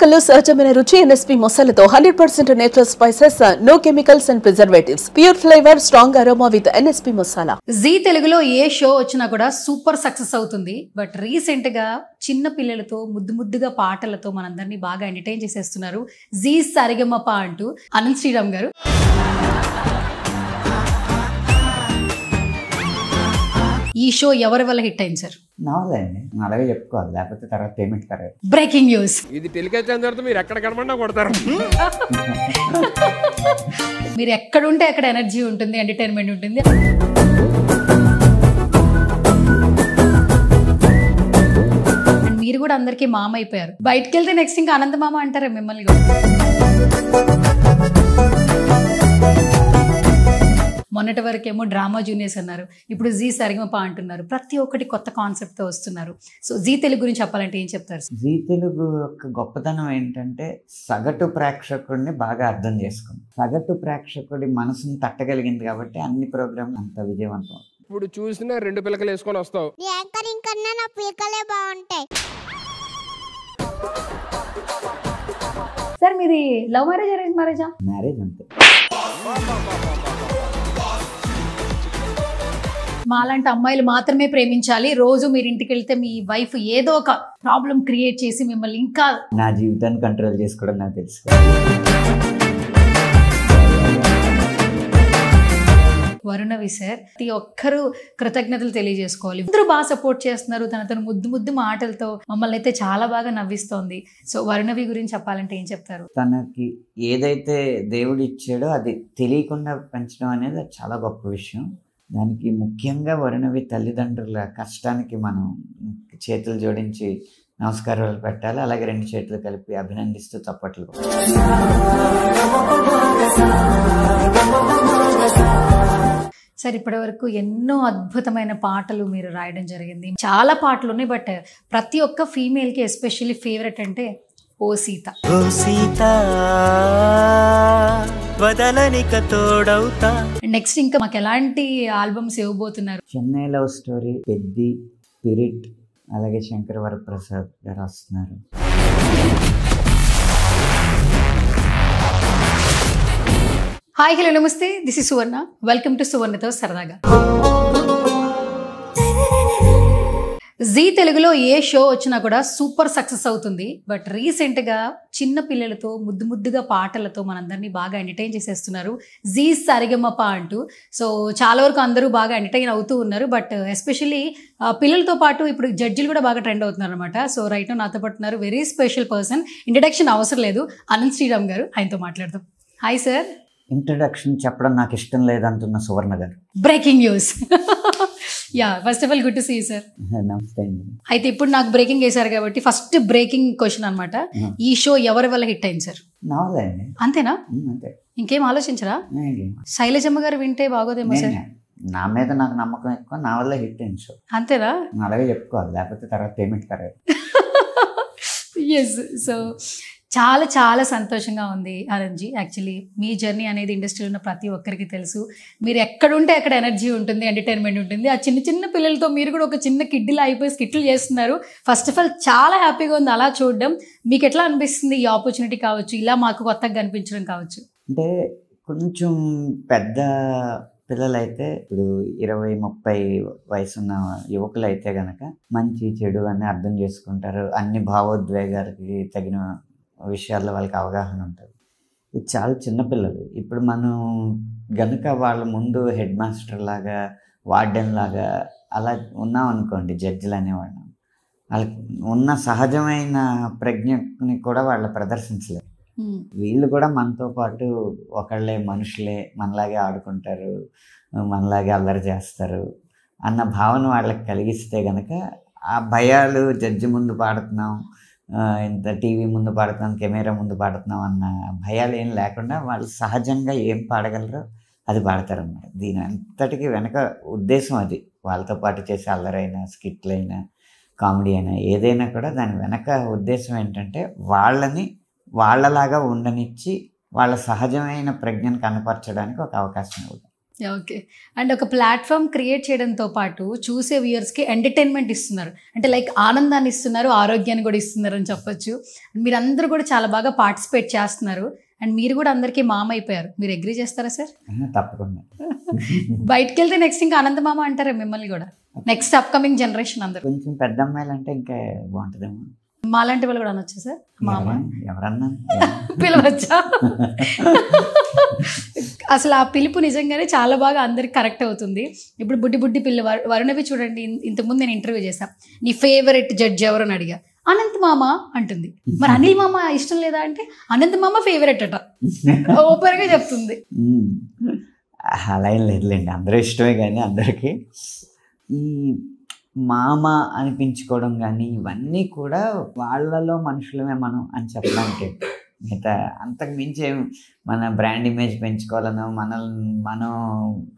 ఎన్నికల్లో సహజమైన రుచి ఎన్ఎస్పీ మసాలాతో 100% natural spices, no chemicals and preservatives, pure flavour, strong aroma with NSP masala. Zee తెలుగులో ఏ షో వచ్చినా కూడా సూపర్ సక్సెస్ అవుతుంది. బట్ రీసెంట్ గా చిన్న పిల్లలతో ముద్దుగా పాటలతో మనందరినీ బాగా ఎంటర్టైన్ చేసేస్తున్నారు జీ సరిగమప అంటూ అనంత్ శ్రీరామ్ గారు. ఈ షో ఎవరి వల్ల హిట్ అయింది సార్? నావలండి, అలాగే చెప్పుకోవాలి, లేకపోతే తర్వాత పేమెంట్ కరెక్ట్. బ్రేకింగ్ న్యూస్, ఇది టెలికాస్ట్ అయిన తర్వాత మీరు ఎక్కడ కనబడినా కొడతారు. మీరు ఎక్కడుంటే అక్కడ ఎనర్జీ ఉంటుంది, ఎంటర్టైన్మెంట్ ఉంటుంది. అండ్ మీరు కూడా అందరికీ మామ అయిపోయారు. బయటకు వెళ్తే నెక్స్ట్ ఇంకా అనంత మామ అంటారా మిమ్మల్ని? మొన్నటి వరకేమో డ్రామా జూనియర్స్ అన్నారు, ఇప్పుడు జీ సరిగమప అంటున్నారు. ప్రతి ఒక్కటి కొత్త కాన్సెప్ట్ తో వస్తున్నారు. సో జీ తెలుగు గురించి చెప్పాలంటే ఏం చెప్తారు? జీ తెలుగు యొక్క గొప్పతనం ఏంటంటే సగటు ప్రేక్షకుడిని బాగా అర్థం చేసుకుంది. సగటు ప్రేక్షకుడి మనసుని తట్టగలిగింది కాబట్టి అన్ని ప్రోగ్రాంలు అంత విజయవంతం. ఇప్పుడు చూసినా 2 పిలకలు వేసుకొని వస్తావు. యాంకరింగ్ కన్నా నా పిలకలే బాగుంటాయి. సార్ మీది లవ్ మ్యారేజ్, అరేంజ్ మ్యారేజా? మ్యారేజ్ అంతే. మాలాంటి అమ్మాయిలు మాత్రమే ప్రేమించాలి. రోజు మీరు ఇంటికి వెళ్తే మీ వైఫ్ ఏదో ఒక ప్రాబ్లం క్రియేట్ చేసి మిమ్మల్ని ఇంకా నా జీవితాన్ని కంట్రోల్ చేసుకోవడం నాకు తెలుసు. వరుణవి సార్, ప్రతి ఒక్కరూ కృతజ్ఞతలు తెలియజేసుకోవాలి. అందరూ బాగా సపోర్ట్ చేస్తున్నారు. తన ముద్దు మాటలతో మమ్మల్ని అయితే చాలా బాగా నవ్విస్తోంది. సో వరుణవి గురించి చెప్పాలంటే ఏం చెప్తారు? తనకి ఏదైతే దేవుడు ఇచ్చాడో అది తెలియకుండా పెంచడం అనేది చాలా గొప్ప విషయం. దానికి ముఖ్యంగా వరుణవి తల్లిదండ్రుల కష్టానికి మనం చేతులు జోడించి నమస్కారాలు పెట్టాలి. అలాగే 2 చేతులు కలిపి అభినందిస్తూ చప్పట్లు. సార్ ఇప్పటి వరకు ఎన్నో అద్భుతమైన పాటలు మీరు రాయడం జరిగింది. చాలా పాటలు ఉన్నాయి. బట్ ప్రతి ఒక్క ఫీమేల్కి ఎస్పెషల్లీ ఫేవరెట్ అంటే ఓ సీత. ఓ సీత వదలనిక తోడవుతా. నెక్స్ట్ ఇంకా మాకు ఎలాంటి ఆల్బమ్స్ ఇవ్వబోతున్నారు? Chennai love story, Peddi, spirit, అలాగే శంకర్ వరప్రసాద్ గారు వస్తున్నారు. హాయ్, హలో, నమస్తే. This is Suvarna. Welcome to సువర్ణతో సరదాగా. జీ తెలుగులో ఏ షో వచ్చినా కూడా సూపర్ సక్సెస్ అవుతుంది. బట్ రీసెంట్ గా చిన్న పిల్లలతో ముద్దుగా పాటలతో మనందరినీ బాగా ఎంటర్టైన్ చేసేస్తున్నారు జీ సరిగమప అంటూ. సో చాలా వరకు అందరూ బాగా ఎంటర్టైన్ అవుతూ ఉన్నారు. బట్ ఎస్పెషల్లీ పిల్లలతో పాటు ఇప్పుడు జడ్జిలు కూడా బాగా ట్రెండ్ అవుతున్నారు అనమాట. సో రైట్ నాతో పాటు ఉన్నారు వెరీ స్పెషల్ పర్సన్. ఇంట్రడక్షన్ అవసరం లేదు, అనంత్ శ్రీరామ్ గారు. ఆయనతో మాట్లాడదాం. Hi sir. ఇంట్రడక్షన్ చెప్పడం నాకు ఇష్టం లేదంటున్న సువర్ణ గారు. Breaking news. Ya, first of all good to see sir. నమస్తే అండి. అయితే ఇప్పుడు నాకు బ్రేకింగ్ వేశారు కాబట్టి ఫస్ట్ బ్రేకింగ్ క్వశ్చన్ అనమాట. ఈ షో ఎవరి వల్ల హిట్ అయింది సార్? నావలండి. అంతేనా? అంతే. ఇంకేం ఆలోచించరా? శైలజమ్మ గారు వింటే బాగోదేమో సార్. నా మీద నాకు నమ్మకం ఎక్కువ, నా వల్ల హిట్ అయింది షో. అంతేనా? అలాగే చెప్పుకోవాలి, లేకపోతే తర్వాత పేమెంట్ కరెక్ట్. ఎస్. సో చాలా చాలా సంతోషంగా ఉంది అనంత్జీ. యాక్చువల్లీ మీ జర్నీ అనేది ఇండస్ట్రీలో ఉన్న ప్రతి ఒక్కరికి తెలుసు. మీరు ఎక్కడుంటే అక్కడ ఎనర్జీ ఉంటుంది, ఎంటర్టైన్మెంట్ ఉంటుంది. ఆ చిన్న పిల్లలతో మీరు కూడా ఒక చిన్న కిడ్డీలా అయిపోయి స్కిట్లు చేస్తున్నారు. ఫస్ట్ ఆఫ్ ఆల్ చాలా హ్యాపీగా ఉంది అలా చూడడం. మీకు ఎట్లా అనిపిస్తుంది ఈ ఆపర్చునిటీ కావచ్చు, ఇలా మాకు కొత్తగా కనిపించడం కావచ్చు? అంటే కొంచెం పెద్ద పిల్లలైతే, ఇప్పుడు 20-30 వయసున్న యువకులు అయితే గనక మంచి చెడు అని అర్థం చేసుకుంటారు. అన్ని భావోద్వేగాలకి తగిన విషయాల్లో వాళ్ళకి అవగాహన ఉంటుంది. ఇది చాలా చిన్నపిల్లలు. ఇప్పుడు మనం గనుక వాళ్ళ ముందు హెడ్ మాస్టర్ లాగా, వార్డెన్ లాగా అలా ఉన్నాం అనుకోండి, జడ్జిలు అనేవాళ్ళు, వాళ్ళకి ఉన్న సహజమైన ప్రజ్ఞని కూడా వాళ్ళు ప్రదర్శించలేరు. వీళ్ళు కూడా మనతో పాటు ఒకళ్ళే, మనుషులే, మనలాగే ఆడుకుంటారు, మనలాగే అల్లరి చేస్తారు అన్న భావన వాళ్ళకి కలిగిస్తే గనక ఆ భయాలు జడ్జి ముందు పాడుతున్నాం, ఇంత టీవీ ముందు పాడుతున్నాం, కెమెరా ముందు పాడుతున్నాం అన్న భయాలు ఏం లేకుండా వాళ్ళు సహజంగా ఏం పాడగలరో అది పాడతారన్నమాట. దీని అంతటికి వెనక ఉద్దేశం అది. వాళ్ళతో పాటు చేసే అల్లరైనా, స్కిట్లైనా, కామెడీ అయినా, ఏదైనా కూడా దాని వెనక ఉద్దేశం ఏంటంటే వాళ్ళని వాళ్ళలాగా ఉండనిచ్చి వాళ్ళ సహజమైన ప్రజ్ఞను కనపరచడానికి ఒక అవకాశం ఇవ్వడం. ఓకే. అండ్ ఒక ప్లాట్ఫామ్ క్రియేట్ చేయడంతో పాటు చూసే వ్యూయర్స్కి ఎంటర్టైన్మెంట్ ఇస్తున్నారు. అంటే లైక్ ఆనందాన్ని ఇస్తున్నారు, ఆరోగ్యాన్ని కూడా ఇస్తున్నారు అని చెప్పొచ్చు. మీరందరూ కూడా చాలా బాగా పార్టిసిపేట్ చేస్తున్నారు. అండ్ మీరు కూడా అందరికీ మామ అయిపోయారు. మీరు అగ్రీ చేస్తారా సార్? తప్పకుండా. బయటకు వెళ్తే నెక్స్ట్ ఇంకా ఆనంద మామ అంటారా మిమ్మల్ని కూడా? నెక్స్ట్ అప్కమింగ్ జనరేషన్ అందరూ కొంచెం పెద్ద అమ్మాయిలు అంటే ఇంకా బాగుంటుందేమో. మాలాంటి వాళ్ళు కూడా అనొచ్చా సార్? మామ ఎవరన్నా పిలవచ్చా? అసలు ఆ పిలుపు నిజంగానే చాలా బాగా అందరికి కరెక్ట్ అవుతుంది. ఇప్పుడు బుడ్డి బుడ్డి పిల్ల వరుణవి చూడండి, ఇంతకుముందు నేను ఇంటర్వ్యూ చేశాను, నీ ఫేవరెట్ జడ్జ్ ఎవరు అని అడిగా, అనంత్ మామ అంటుంది. మరి అనిల్ మామ ఇష్టం లేదా అంటే అనంత్ మామ ఫేవరెట్ అట, ఓపెన్ గా చెప్తుంది. అలా ఏం లేదులేండి, అందరూ ఇష్టమే. కానీ అందరికీ ఈ మామ అనిపించుకోవడం కానీ ఇవన్నీ కూడా వాళ్ళలో మనుషులమే మనం అని చెప్పడానికి. మిగతా అంతకు మించి మన బ్రాండ్ ఇమేజ్ పెంచుకోవాలనో మనం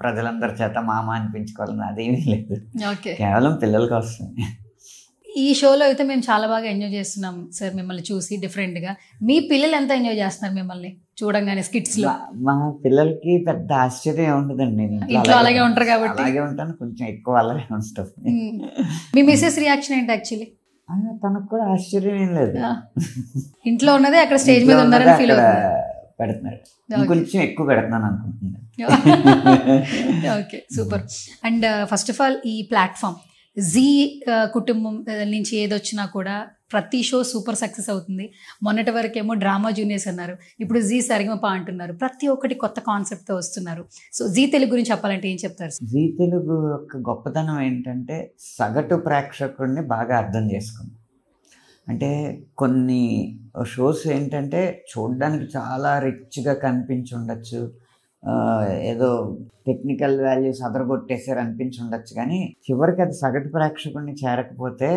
ప్రజలందరి చేత మామ అనిపించుకోవాలనో అదేమీ లేదు. కేవలం పిల్లలకి వస్తుంది. ఈ షోలో అయితే మేము చాలా బాగా ఎంజాయ్ చేస్తున్నాం సార్ మిమ్మల్ని చూసి డిఫరెంట్గా. మీ పిల్లలు ఎంత ఎంజాయ్ చేస్తున్నారు మిమ్మల్ని చూడంగానే స్కిట్స్ లో? మా పిల్లలకి పెద్ద ఆశ్చర్యం ఉండదండి, ఇంట్లో అలాగే ఉంటారు కాబట్టి. అలాగే ఉంటాను, కొంచెం ఎక్కువ అలాగే ఉంటుంది. మీ మిసెస్ రియాక్షన్ ఏంటి యాక్చువల్లీ? తనకు కూడా ఆశ్చర్యం ఏం లేదు, ఇంట్లో ఉన్నదే అక్కడ స్టేజ్ మీద ఉన్నారని ఫీల్ అవుతుంది. పెడుతున్నాడు, కొంచెం ఎక్కువ పెడుతున్నాను అనుకుంటున్నాను. Okay, super. And first of all ఈ ప్లాట్ఫామ్ జీ కుటుంబం నుంచి ఏదొచ్చినా కూడా ప్రతి షో సూపర్ సక్సెస్ అవుతుంది. మొన్నటి వరకేమో డ్రామా జూనియర్స్ అన్నారు, ఇప్పుడు జీ సరిగమప అంటున్నారు. ప్రతి ఒక్కటి కొత్త కాన్సెప్ట్తో వస్తున్నారు. సో జీ తెలుగు గురించి చెప్పాలంటే ఏం చెప్తారు? జీ తెలుగు యొక్క గొప్పతనం ఏంటంటే సగటు ప్రేక్షకుడిని బాగా అర్థం చేసుకుంది. అంటే కొన్ని షోస్ ఏంటంటే చూడడానికి చాలా రిచ్గా కనిపించి ఉండొచ్చు, ఏదో టెక్నికల్ వాల్యూస్ అదరగొట్టేసారు అనిపించి ఉండొచ్చు, కానీ చివరికి అది సగటు ప్రేక్షకుడిని చేరకపోతే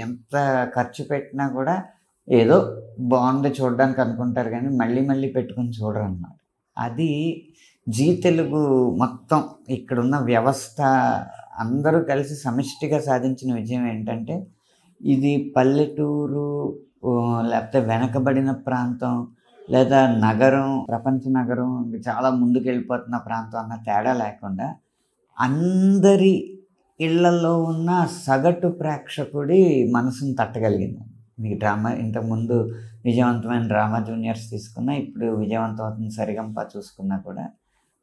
ఎంత ఖర్చు పెట్టినా కూడా ఏదో బాగుంది చూడడానికి అనుకుంటారు, కానీ మళ్ళీ మళ్ళీ పెట్టుకుని చూడరు అన్నమాట. అది జీ తెలుగు మొత్తం ఇక్కడున్న వ్యవస్థ అందరూ కలిసి సమిష్టిగా సాధించిన విజయం ఏంటంటే, ఇది పల్లెటూరు లేకపోతే వెనకబడిన ప్రాంతం లేదా నగరం, ప్రపంచ నగరం, చాలా ముందుకు వెళ్ళిపోతున్న ప్రాంతం అన్న తేడా లేకుండా అందరి ఇళ్లలో ఉన్న సగటు ప్రేక్షకుడి మనసును తట్టగలిగింది. మీకు డ్రామా ఇంతకుముందు విజయవంతమైన డ్రామా జూనియర్స్ తీసుకున్నా, ఇప్పుడు విజయవంతమవుతున్న సరిగమప చూసుకున్నా కూడా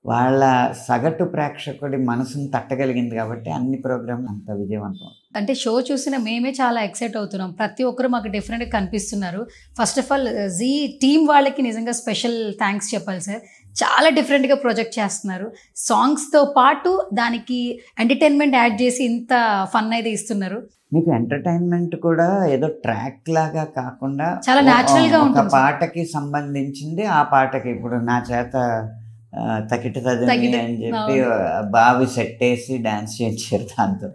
వాళ్ళ సగటు ప్రేక్షకుడి మనసును తట్టగలిగింది కాబట్టి అన్ని ప్రోగ్రాంలు అంత విజయవంతం. అంటే షో చూసిన మేమే చాలా ఎక్సైట్ అవుతున్నాం. ప్రతి ఒక్కరు మాకు డిఫరెంట్గా కనిపిస్తున్నారు. First of all Zee team వాళ్ళకి నిజంగా స్పెషల్ థ్యాంక్స్ చెప్పాలి సార్. చాలా డిఫరెంట్గా ప్రొజెక్ట్ చేస్తున్నారు. సాంగ్స్తో పాటు దానికి ఎంటర్టైన్మెంట్ యాడ్ చేసి ఇంత ఫన్ అయితే ఇస్తున్నారు. మీకు ఎంటర్టైన్మెంట్ కూడా ఏదో ట్రాక్ లాగా కాకుండా చాలా న్యాచురల్గా ఉంటుంది. పాటకి సంబంధించింది ఆ పాటకి ఇప్పుడు నా చేత తకిట తదిమి అని చెప్పి బావి సెట్ వేసి డాన్స్ చేయించారు దాంతో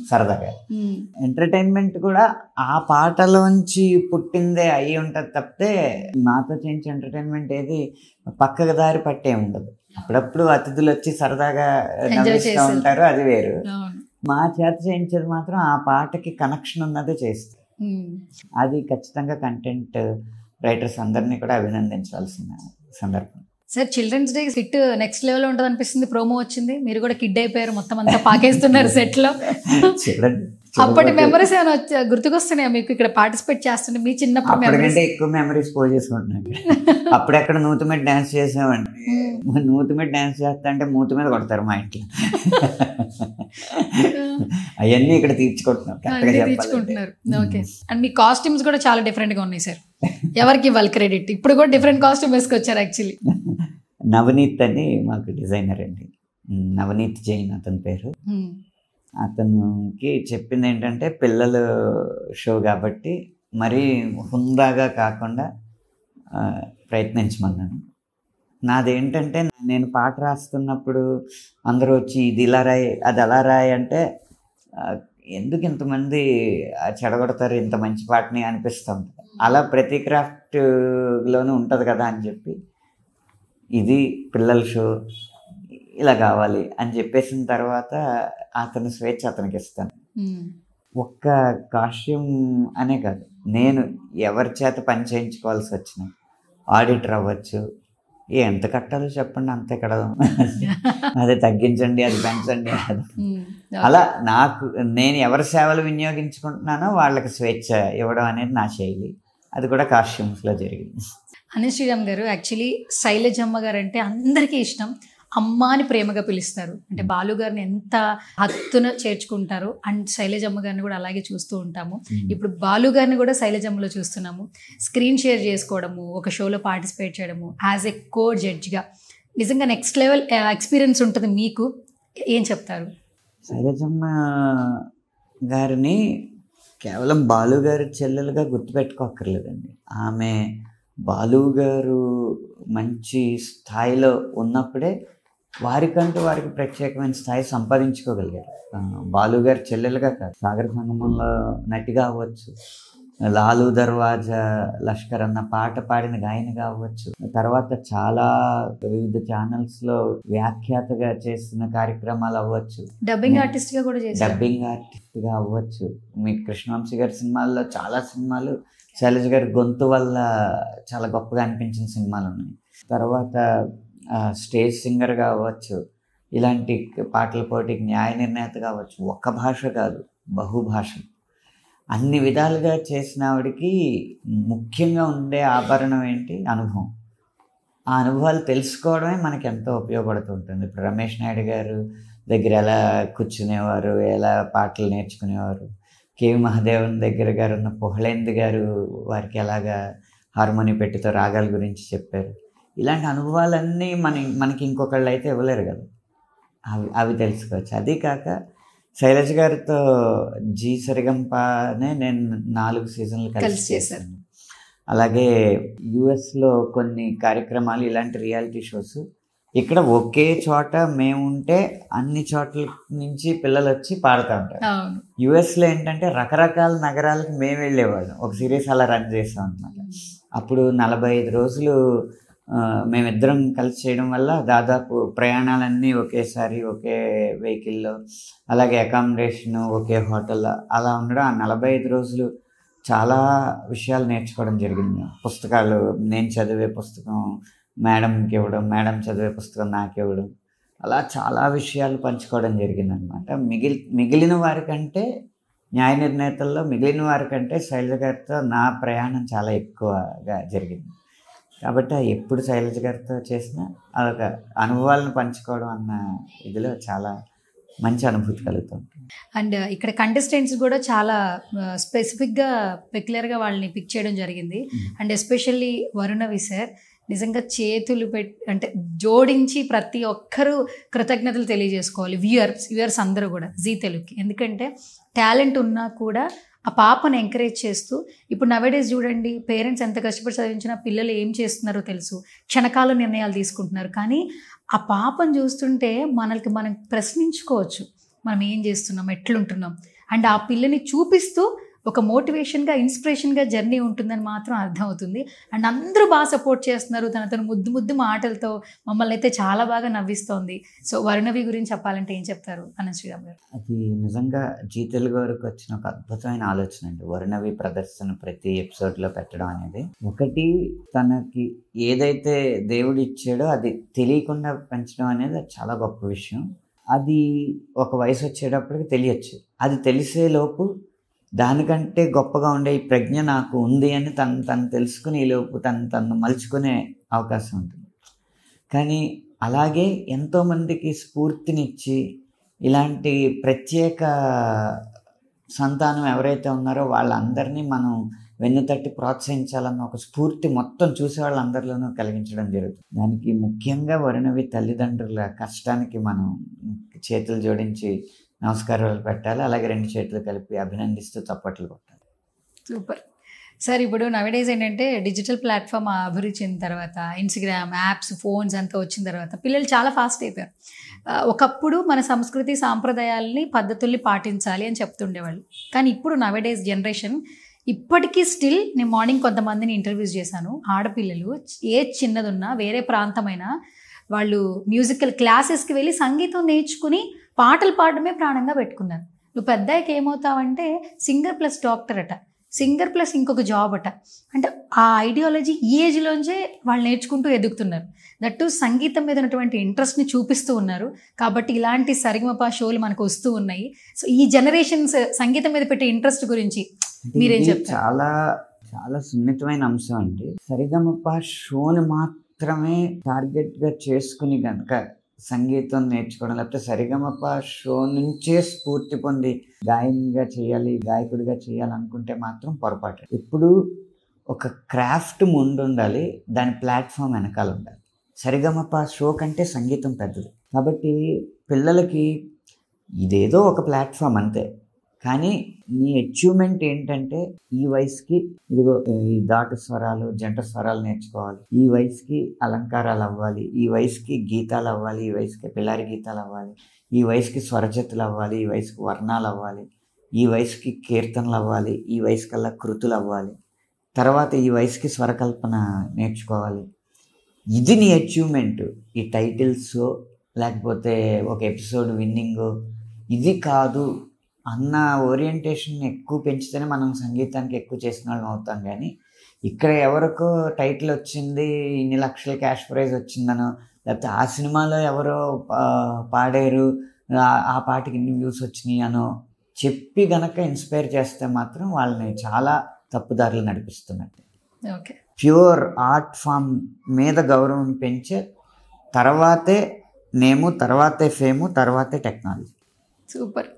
సరదాగా. ఎంటర్టైన్మెంట్ కూడా ఆ పాటలోంచి పుట్టిందే అయ్యి ఉంటుంది తప్పితే మాతో చేయించే ఎంటర్టైన్మెంట్ ఏది పక్కకు దారి పట్టే ఉండదు. అప్పుడప్పుడు అతిథులు వచ్చి సరదాగా నవ్విస్తూ ఉంటారు, అది వేరు. మా చేత చేయించేది మాత్రం ఆ పాటకి కనెక్షన్ ఉన్నదే చేస్తుంది. అది ఖచ్చితంగా కంటెంట్ రైటర్స్ అందరినీ కూడా అభినందించాల్సిన సందర్భం. Sir children's day hit next level ఉంటుంది అనిపిస్తుంది. ప్రోమో వచ్చింది, మీరు కూడా కిడ్ అయిపోయారు, మొత్తం అంతా పాకేస్తున్నారు సెట్ లో. అప్పటి మెమరీస్ ఏమైనా గుర్తుకొస్తున్నాయా మీకు ఇక్కడ పార్టిసిపేట్ చేస్తుంటే? మీ చిన్నప్పుడు మెమరీస్ ఎక్కువ మెమరీస్ పోల్ చేసుకుంటున్నాను. అప్పుడెక్కడ నూతి మీద డాన్స్ చేసామండి, నూతి మీద డాన్స్ చేస్తా అంటే మూతి మీద కొడతారు మా ఇంట్లో. అవన్నీ ఇక్కడ తీర్చుకుంటున్నారు. ఓకే. అండ్ మీ కాస్ట్యూమ్స్ కూడా చాలా డిఫరెంట్ గా ఉన్నాయి సార్. ఎవరికి ఇవ్వాలి క్రెడిట్? ఇప్పుడు కూడా డిఫరెంట్ కాస్ట్యూమ్ వేసుకొచ్చారు యాక్చువల్లీ. నవనీత్ అని మాకు డిజైనర్ అండి, నవనీత్ జైన్ అతని పేరు. అతనికి చెప్పింది ఏంటంటే పిల్లల షో కాబట్టి మరీ హుందాగా కాకుండా ప్రయత్నించమన్నాను. నాదేంటంటే నేను పాట రాస్తున్నప్పుడు అందరూ వచ్చి ఇది ఇలా రాయి అది అలా రాయి అంటే ఎందుకు ఇంతమంది చెడగొడతారు ఇంత మంచి పాటని అనిపిస్తుంది. అలా ప్రతి క్రాఫ్ట్లోనూ ఉంటుంది కదా అని చెప్పి ఇది పిల్లల షో ఇలా కావాలి అని చెప్పేసిన తర్వాత అతని స్వేచ్ఛ అతనికి ఇస్తాను. ఒక్క కాస్ట్యూమ్ అనే కాదు, నేను ఎవరి చేత పని చేయించుకోవాల్సి వచ్చిన ఆడిటర్ అవ్వచ్చు, ఎంత కట్టాలో చెప్పండి అంతే కడదాం, అదే తగ్గించండి అది పెంచండి అలా నాకు నేను ఎవరి సేవలు వినియోగించుకుంటున్నానో వాళ్ళకి స్వేచ్ఛ ఇవ్వడం అనేది నా శైలి. అది కూడా కాస్ట్యూమ్స్లో జరిగింది. అనిల్ శ్రీరామ్ గారు, యాక్చువల్లీ శైలజమ్మ గారు అంటే అందరికీ ఇష్టం. అమ్మ అని ప్రేమగా పిలుస్తారు. అంటే బాలు గారిని ఎంత హత్తున చేర్చుకుంటారు. అండ్ శైలజమ్మ గారిని కూడా అలాగే చూస్తూ ఉంటాము. ఇప్పుడు బాలు గారిని కూడా శైలజమ్మలో చూస్తున్నాము. స్క్రీన్ షేర్ చేసుకోవడము, ఒక షోలో పార్టిసిపేట్ చేయడము, యాజ్ ఎ కో జడ్జ్గా నిజంగా నెక్స్ట్ లెవెల్ ఎక్స్పీరియన్స్ ఉంటుంది మీకు. ఏం చెప్తారు? శైలజమ్మ గారిని కేవలం బాలు గారి చెల్లెలుగా గుర్తుపెట్టుకోక్కర్లేదండి. ఆమె బాలు గారు మంచి స్థాయిలో ఉన్నప్పుడే వారికి ప్రత్యేకమైన స్థాయి సంపాదించుకోగలిగారు. బాలు గారి చెల్లెలుగా కాదు, సాగర సంగమంలో నటిగా అవ్వచ్చు, లాలు దర్వాజా లష్కర్ అన్న పాట పాడిన గాయనిగా అవ్వచ్చు, తర్వాత చాలా వివిధ ఛానల్స్లో వ్యాఖ్యాతగా చేసిన కార్యక్రమాలు అవ్వచ్చు, డబ్బింగ్ ఆర్టిస్ట్గా కూడా డబ్బింగ్ ఆర్టిస్ట్గా అవ్వచ్చు. మీకు కృష్ణవంశీ గారి సినిమాల్లో చాలా సినిమాలు శైలజ గారి గొంతు వల్ల చాలా గొప్పగా అనిపించిన సినిమాలు ఉన్నాయి. తర్వాత స్టేజ్ సింగర్గా అవ్వచ్చు, ఇలాంటి పాటల పోటీకి న్యాయ నిర్ణేత కావచ్చు. ఒక్క భాష కాదు, బహుభాషలు అన్ని విధాలుగా చేసిన ఆవిడికి ముఖ్యంగా ఉండే ఆభరణం ఏంటి? అనుభవం. ఆ అనుభవాలు తెలుసుకోవడమే మనకి ఎంతో ఉపయోగపడుతుంటుంది. ఇప్పుడు రమేష్ నాయుడు గారు దగ్గర ఎలా కూర్చునేవారు, ఎలా పాటలు నేర్చుకునేవారు, కేవి మహాదేవన్ దగ్గర గారు ఉన్న పుహళేందు గారు వారికి ఎలాగా హార్మోని పెట్టితో రాగాల గురించి చెప్పారు. ఇలాంటి అనుభవాలన్నీ మనకి ఇంకొకళ్ళు అయితే ఇవ్వలేరు కదా, అవి తెలుసుకోవచ్చు. అదీ కాక శైలజ గారితో జీ సరిగంపనే నేను 4 సీజన్లు కలిసి చేశాను. అలాగే యుఎస్లో కొన్ని కార్యక్రమాలు, ఇలాంటి రియాలిటీ షోస్. ఇక్కడ ఒకే చోట మేముంటే అన్ని చోట్ల నుంచి పిల్లలు వచ్చి పాడుతూ ఉంటారు. యుఎస్లో ఏంటంటే రకరకాల నగరాలకు మేము వెళ్ళేవాళ్ళం. ఒక సిరీస్ అలా రన్ చేసాం అనమాట. అప్పుడు 45 రోజులు మేమిద్దరం కలిసి చేయడం వల్ల దాదాపు ప్రయాణాలన్నీ ఒకేసారి ఒకే వెహికల్లో, అలాగే అకామిడేషను ఒకే హోటల్లో అలా ఉండడం. ఆ 45 రోజులు చాలా విషయాలు నేర్చుకోవడం జరిగింది. పుస్తకాలు, నేను చదివే పుస్తకం మేడంకి ఇవ్వడం, మేడం చదివే పుస్తకం నాకు ఇవ్వడం, అలా చాలా విషయాలు పంచుకోవడం జరిగిందనమాట. మిగిలిన వారికంటే న్యాయ నిర్ణేతల్లో మిగిలిన వారికంటే శైలజ గారితో నా ప్రయాణం చాలా ఎక్కువగా జరిగింది. కాబట్టి ఎప్పుడు శైలజ గారితో చేసినా అదొక అనుభవాలను పంచుకోవడం అన్న ఇదిలో చాలా మంచి అనుభూతి కలుగుతుంది. అండ్ ఇక్కడ కంటెస్టెంట్స్ కూడా చాలా స్పెసిఫిక్గా పెక్యులర్గా వాళ్ళని పిక్ చేయడం జరిగింది. అండ్ ఎస్పెషల్లీ వరుణవి సార్ నిజంగా చేతులు అంటే జోడించి ప్రతి ఒక్కరూ కృతజ్ఞతలు తెలియజేసుకోవాలి. వ్యూయర్స్ అందరూ కూడా జీ తెలుగుకి. ఎందుకంటే టాలెంట్ ఉన్నా కూడా ఆ పాపను ఎంకరేజ్ చేస్తూ, ఇప్పుడు నవేడేస్ చూడండి, పేరెంట్స్ ఎంత కష్టపడి చదివించినా పిల్లలు ఏం చేస్తున్నారో తెలుసు, క్షణకాల నిర్ణయాలు తీసుకుంటున్నారు. కానీ ఆ పాపను చూస్తుంటే మనం ప్రశ్నించుకోవచ్చు, మనం ఏం చేస్తున్నాం, ఎట్లుంటున్నాం. అండ్ ఆ పిల్లని చూపిస్తూ ఒక మోటివేషన్గా, ఇన్స్పిరేషన్గా జర్నీ ఉంటుందని మాత్రం అర్థమవుతుంది. అండ్ అందరూ బాగా సపోర్ట్ చేస్తున్నారు. తన ముద్దు మాటలతో మమ్మల్ని అయితే చాలా బాగా నవ్విస్తోంది. సో వరుణవి గురించి చెప్పాలంటే ఏం చెప్తారు అనంత్ శ్రీరామ్ గారు? అది నిజంగా జీ తెలుగు వారికి వచ్చిన ఒక అద్భుతమైన ఆలోచన అండి. వరుణవి ప్రదర్శన ప్రతి ఎపిసోడ్లో పెట్టడం అనేది. ఒకటి, తనకి ఏదైతే దేవుడు ఇచ్చాడో అది తెలియకుండా పెంచడం అనేది చాలా గొప్ప విషయం. అది ఒక వయసు వచ్చేటప్పటికి తెలియచ్చు. అది తెలిసేలోపు దానికంటే గొప్పగా ఉండే ఈ ప్రజ్ఞ నాకు ఉంది అని తను తెలుసుకుని ఈలోపు తను మలుచుకునే అవకాశం ఉంటుంది. కానీ అలాగే ఎంతోమందికి స్ఫూర్తినిచ్చి ఇలాంటి ప్రత్యేక సంతానం ఎవరైతే ఉన్నారో వాళ్ళందరినీ మనం వెన్నుతట్టి ప్రోత్సహించాలన్న ఒక స్ఫూర్తి మొత్తం చూసే వాళ్ళందరిలోనూ కలిగించడం జరుగుతుంది. దానికి ముఖ్యంగా వరుణవి తల్లిదండ్రుల కష్టానికి మనం చేతులు జోడించి నమస్కారాలు పెట్టాలి. అలాగే 2 చేతులు కలిపి అభినందిస్తూ చప్పట్లు కొట్టాలి. Super sir. ఇప్పుడు నవేడేస్ ఏంటంటే డిజిటల్ ప్లాట్ఫామ్ అభివృద్ధి చెందిన తర్వాత, ఇన్స్టాగ్రామ్, యాప్స్, ఫోన్స్ అంతా వచ్చిన తర్వాత పిల్లలు చాలా ఫాస్ట్ అయిపోయారు. ఒకప్పుడు మన సంస్కృతి సాంప్రదాయాలని, పద్ధతుల్ని పాటించాలి అని చెప్తుండేవాళ్ళు. కానీ ఇప్పుడు నవేడేస్ జనరేషన్ ఇప్పటికీ స్టిల్, నేను మార్నింగ్ కొంతమందిని ఇంటర్వ్యూస్ చేశాను, ఆడపిల్లలు ఏ చిన్నదున్నా వేరే ప్రాంతమైనా వాళ్ళు మ్యూజికల్ క్లాసెస్కి వెళ్ళి సంగీతం నేర్చుకుని పాటలు పాడడమే ప్రాణంగా పెట్టుకున్నారు. నువ్వు పెద్దయ్యకి ఏమవుతావంటే సింగర్ ప్లస్ డాక్టర్ అట. సింగర్ ప్లస్ ఇంకొక జాబ్ అట. అంటే ఆ ఐడియాలజీ ఈ ఏజ్లోంచే వాళ్ళు నేర్చుకుంటూ ఎదుగుతున్నారు. దట్టు సంగీతం మీద ఉన్నటువంటి ఇంట్రెస్ట్ని చూపిస్తూ ఉన్నారు. కాబట్టి ఇలాంటి సరిగమప షోలు మనకు వస్తూ ఉన్నాయి. సో ఈ జనరేషన్స్ సంగీతం మీద పెట్టే ఇంట్రెస్ట్ గురించి మీరేం చెప్తారు? చాలా చాలా సున్నితమైన అంశం అండి. సరిగమప షోని మాత్రమే టార్గెట్గా చేసుకుని కనుక సంగీతం నేర్చుకోవడం, లేకపోతే సరిగమప షో నుంచే స్ఫూర్తి పొంది గాయనిగా చేయాలి, గాయకుడిగా చేయాలనుకుంటే మాత్రం పొరపాటు. ఇప్పుడు ఒక క్రాఫ్ట్ ముందు ఉండాలి, దాని ప్లాట్ఫామ్ వెనకాల ఉండాలి. సరిగమప షో కంటే సంగీతం పెద్దది. కాబట్టి పిల్లలకి ఇదేదో ఒక ప్లాట్ఫామ్ అంతే, కానీ నీ అచీవ్మెంట్ ఏంటంటే ఈ వయసుకి ఇదిగో ఈ దాటు స్వరాలు, జంట స్వరాలు నేర్చుకోవాలి, ఈ వయసుకి అలంకారాలు అవ్వాలి, ఈ వయసుకి గీతాలు అవ్వాలి, ఈ వయసుకి పిల్లారి గీతాలు అవ్వాలి, ఈ వయసుకి స్వరజతులు అవ్వాలి, ఈ వయసుకి వర్ణాలు అవ్వాలి, ఈ వయసుకి కీర్తనలు అవ్వాలి, ఈ వయసుకల్లా కృతులు అవ్వాలి, తర్వాత ఈ వయసుకి స్వరకల్పన నేర్చుకోవాలి. ఇది నీ అచీవ్మెంట్. ఈ టైటిల్స్ లేకపోతే ఒక ఎపిసోడ్ విన్నింగ్ ఇది కాదు అన్న ఓరియంటేషన్ ఎక్కువ పెంచితేనే మనం సంగీతానికి ఎక్కువ చేసిన వాళ్ళం అవుతాం. కానీ ఇక్కడ ఎవరికో టైటిల్ వచ్చింది, ఇన్ని లక్షల క్యాష్ ప్రైజ్ వచ్చిందనో, లేకపోతే ఆ సినిమాలో ఎవరో పాడారు, ఆ పాటకి ఇన్ని వ్యూస్ వచ్చినాయి అనో చెప్పి గనక ఇన్స్పైర్ చేస్తే మాత్రం వాళ్ళని చాలా తప్పుదారులు నడిపిస్తున్నట్టు. ఓకే, ప్యూర్ ఆర్ట్ ఫామ్ మీద గౌరవం పెంచే తర్వాతే నేము, తర్వాతే ఫేము, తర్వాతే టెక్నాలజీ. Super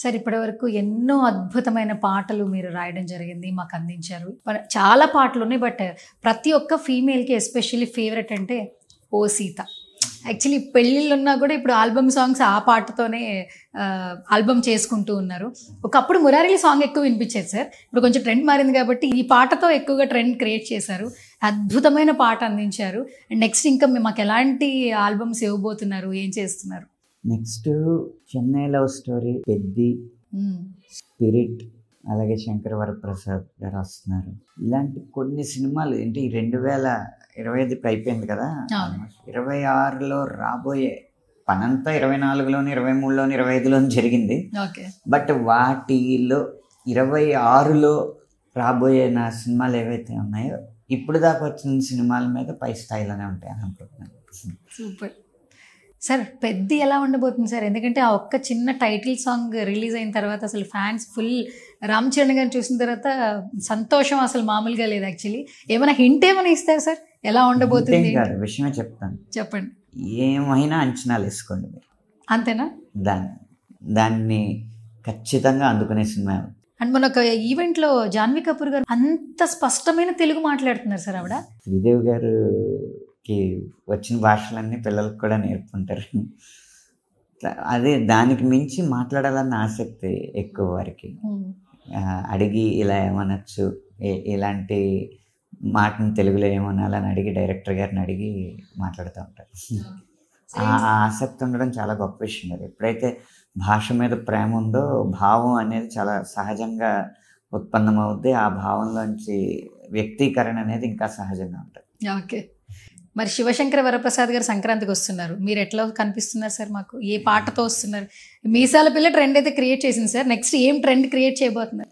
sir. ఇప్పటివరకు ఎన్నో అద్భుతమైన పాటలు మీరు రాయడం జరిగింది, మాకు అందించారు. చాలా పాటలు ఉన్నాయి, బట్ ప్రతి ఒక్క ఫీమేల్కి ఎస్పెషల్లీ ఫేవరెట్ అంటే ఓ సీత. యాక్చువల్లీ పెళ్ళిళ్ళు ఉన్నా కూడా ఇప్పుడు ఆల్బమ్ సాంగ్స్ ఆ పాటతోనే ఆల్బమ్ చేసుకుంటూ ఉన్నారు. ఒకప్పుడు మురారి సాంగ్ ఎక్కువ వినిపించేది సార్, ఇప్పుడు కొంచెం ట్రెండ్ మారింది కాబట్టి ఈ పాటతో ఎక్కువగా ట్రెండ్ క్రియేట్ చేశారు. అద్భుతమైన పాట అందించారు. అండ్ నెక్స్ట్ ఇంకా మాకు ఎలాంటి ఆల్బమ్స్ ఇవ్వబోతున్నారు, ఏం చేస్తున్నారు? Next Chennai love story, Peddi, spirit, అలాగే శంకర్ వరప్రసాద్ గారు వస్తున్నారు. ఇలాంటి కొన్ని సినిమాలు ఏంటి 2025 అయిపోయింది కదా, 26లో రాబోయే పనంతా 24లోని 23లోని 25లోని జరిగింది. బట్ వాటిలో 26లో రాబోయే నా సినిమాలు ఏవైతే ఉన్నాయో ఇప్పుడు దాకా వచ్చిన సినిమాల మీద పై స్థాయిలోనే ఉంటాయి అని అనుకుంటున్నాను. Super sir. పెద్ది ఎలా ఉండబోతుంది సార్? ఎందుకంటే ఆ ఒక్క చిన్న టైటిల్ సాంగ్ రిలీజ్ అయిన తర్వాత అసలు ఫ్యాన్స్ ఫుల్, రామ్ చరణ్ గారిని చూసిన తర్వాత సంతోషం అసలు మామూలుగా లేదు. యాక్చువల్లీ ఏమైనా హింట్ ఏమైనా ఇస్తారు సార్ ఎలా ఉండబోతుంది? విషయమే చెప్తాను, చెప్పండి. ఏమైనా అంచనాలు వేసుకోండి మీరు, అంతేనా? దాన్ని ఖచ్చితంగా అందుకునే సినిమా. అండ్ మన ఒక ఈవెంట్లో జాన్వీ కపూర్ గారు అంత స్పష్టమైన తెలుగు మాట్లాడుతున్నారు సార్. ఆవిడ శ్రీదేవి గారుకి వచ్చిన భాషలన్నీ పిల్లలకు కూడా నేర్పుకుంటారు. అదే దానికి మించి మాట్లాడాలన్న ఆసక్తి ఎక్కువ వారికి. అడిగి ఇలా ఏమనొచ్చు, ఇలాంటి మాటను తెలుగులో ఏమనాలని అడిగి డైరెక్టర్ గారిని అడిగి మాట్లాడుతూ ఉంటారు. ఆ ఆసక్తి ఉండడం చాలా గొప్ప విషయం. అది ఎప్పుడైతే భాష మీద ప్రేమ ఉందో భావం అనేది చాలా సహజంగా ఉత్పన్నమవుద్ది. ఆ భావంలోంచి వ్యక్తీకరణ అనేది ఇంకా సహజంగా ఉంటుంది. ఓకే, మరి శివశంకర వరప్రసాద్ గారు సంక్రాంతికి వస్తున్నారు. మీరు ఎట్లా కనిపిస్తున్నారు సార్ మాకు? ఏ పాటతో వస్తున్నారు? మీసాల పిల్ల ట్రెండ్ అయితే క్రియేట్ చేసింది సార్, నెక్స్ట్ ఏం ట్రెండ్ క్రియేట్ చేయబోతున్నారు?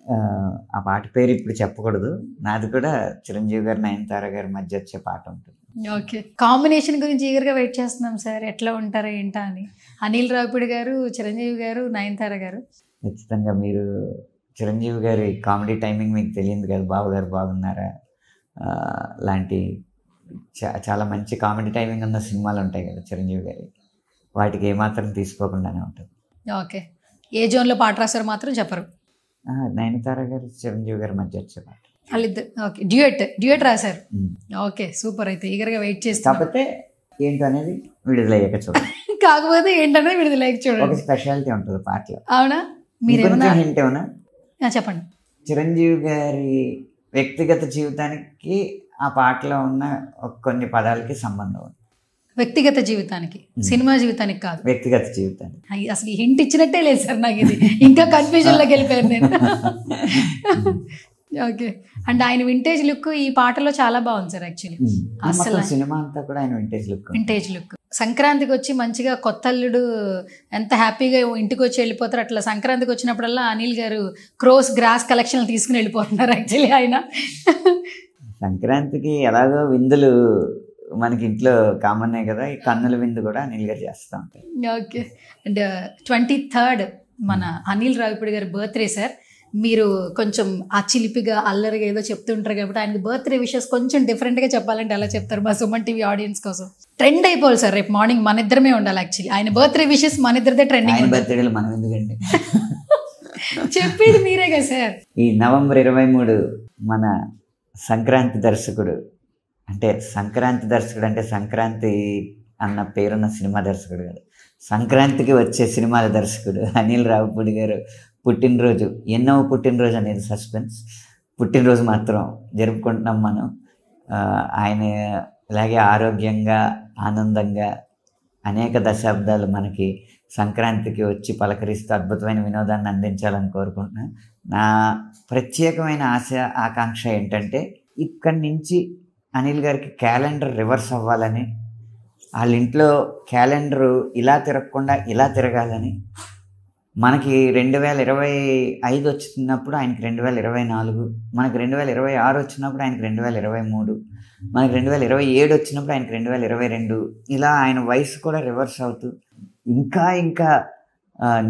ఆ పాట పేరు ఇప్పుడు చెప్పకూడదు. నాది కూడా చిరంజీవి గారు, నయనతార గారి మధ్య వచ్చే పాట ఉంటుంది. ఓకే, కాంబినేషన్ గురించి ఈగర్గా వెయిట్ చేస్తున్నాం సార్. ఎట్లా ఉంటారా ఏంటా అని. అనిల్ రావిపూడి గారు, చిరంజీవి గారు, నయనతార గారు. ఖచ్చితంగా మీరు చిరంజీవి గారి కామెడీ టైమింగ్ మీకు తెలియదు కదా, బాబు గారు బాగున్నారా లాంటి చాలా మంచి కామెడీ టైమింగ్ ఉన్న సినిమాలు ఉంటాయి కదా చిరంజీవి గారి, వాటికి ఏమాత్రం తీసుకోకుండానే ఉంటుంది. ఓకే, ఏ జోన్లో పాట రాశారు మాత్రం చెప్పరు? నయనతార గారు చిరంజీవి గారి మధ్య వచ్చే పాట వాళ్ళిద్దరు. ఓకే, డ్యూయట్ రాశారు. Okay, super. అయితే ఈగర్గా వెయిట్ చేస్తాం. కాకపోతే ఏంటనేది విడుదలయ్యాక చూడండి. కాకపోతే ఏంటనేది విడుదలయ్యాక చూడండి. ఒక స్పెషాలిటీ ఉంటుంది పాటలో. అవునా? మీరేమన్నా హింట్ ఏమన్నా చెప్పండి. చిరంజీవి గారి వ్యక్తిగత జీవితానికి ఆ పాటలో ఉన్న కొన్ని పదాలకి సంబంధం ఉంది. వ్యక్తిగత జీవితానికి, సినిమా జీవితానికి కాదు, వ్యక్తిగత జీవితానికి. అసలు హింట్ ఇచ్చినట్టే లేదు సార్ నాకు. ఇది ఇంకా కన్ఫ్యూజన్లోకి వెళ్ళిపోయాను నేను. ఓకే. అండ్ ఆయన వింటేజ్ లుక్ ఈ పాటలో చాలా బాగుంది సార్ యాక్చువల్లీ. అసలు మొత్తం సినిమా అంతా కూడా ఆయన వింటేజ్ లుక్. Vintage look. సంక్రాంతికి వచ్చి మంచిగా కొత్త అల్లుడు ఎంత హ్యాపీగా ఇంటికి వచ్చి వెళ్ళిపోతారు, అట్లా సంక్రాంతికి వచ్చినప్పుడల్లా అనిల్ గారు గ్రాస్ కలెక్షన్ తీసుకుని వెళ్ళిపోతున్నారు యాక్చువల్లీ ఆయన. సంక్రాంతికి ఎలాగో విందులు మనకి ఇంట్లో కామనే కదా, ఈ కన్నుల విందు కూడా అనిల్ గారు చేస్తూ ఉంటారు. ఓకే. అండ్ 23rd మన అనిల్ రావిపూడి గారి బర్త్డే సార్. మీరు కొంచెం ఆ చిలిపిగా అల్లరిగా ఏదో చెప్తుంటారు కాబట్టి ఆయనకి బర్త్డే విషెస్ కొంచెం డిఫరెంట్గా చెప్పాలంటే ఎలా చెప్తారు మా సుమన్ టీవీ ఆడియన్స్ కోసం? ట్రెండ్ అయిపోవాలి సార్, రేపు మార్నింగ్ మన ఇద్దరమే ఉండాలి యాక్చువల్లీ. ఆయన బర్త్డే విషెస్ మన ఇద్దరిదే ట్రెండింగ్. బర్త్డేలు మనం ఎందుకండి, చెప్పేది మీరే కదా సార్. ఈ నవంబర్ 23 మన సంక్రాంతి దర్శకుడు, అంటే సంక్రాంతి దర్శకుడు అంటే సంక్రాంతి అన్న పేరున్న సినిమా దర్శకుడు కదా, సంక్రాంతికి వచ్చే సినిమాల దర్శకుడు అనిల్ రావిపూడి గారు పుట్టినరోజు. ఎన్నో పుట్టినరోజు అనేది సస్పెన్స్, పుట్టినరోజు మాత్రం జరుపుకుంటున్నాం మనం. ఆయన ఇలాగే ఆరోగ్యంగా ఆనందంగా అనేక దశాబ్దాలు మనకి సంక్రాంతికి వచ్చి పలకరిస్తూ అద్భుతమైన వినోదాన్ని అందించాలని కోరుకుంటున్నాను. నా ప్రత్యేకమైన ఆశ ఆకాంక్ష ఏంటంటే ఇక్కడి నుంచి అనిల్ గారికి క్యాలెండర్ రివర్స్ అవ్వాలని, వాళ్ళ ఇంట్లో క్యాలెండరు ఇలా తిరగకుండా ఇలా తిరగాలని. మనకి 2025 వచ్చినప్పుడు ఆయనకి 2024, మనకి 2026 వచ్చినప్పుడు ఆయనకి 2023, మనకి 2027 వచ్చినప్పుడు ఆయనకి 2022, ఇలా ఆయన వయసు కూడా రివర్స్ అవుతూ ఇంకా ఇంకా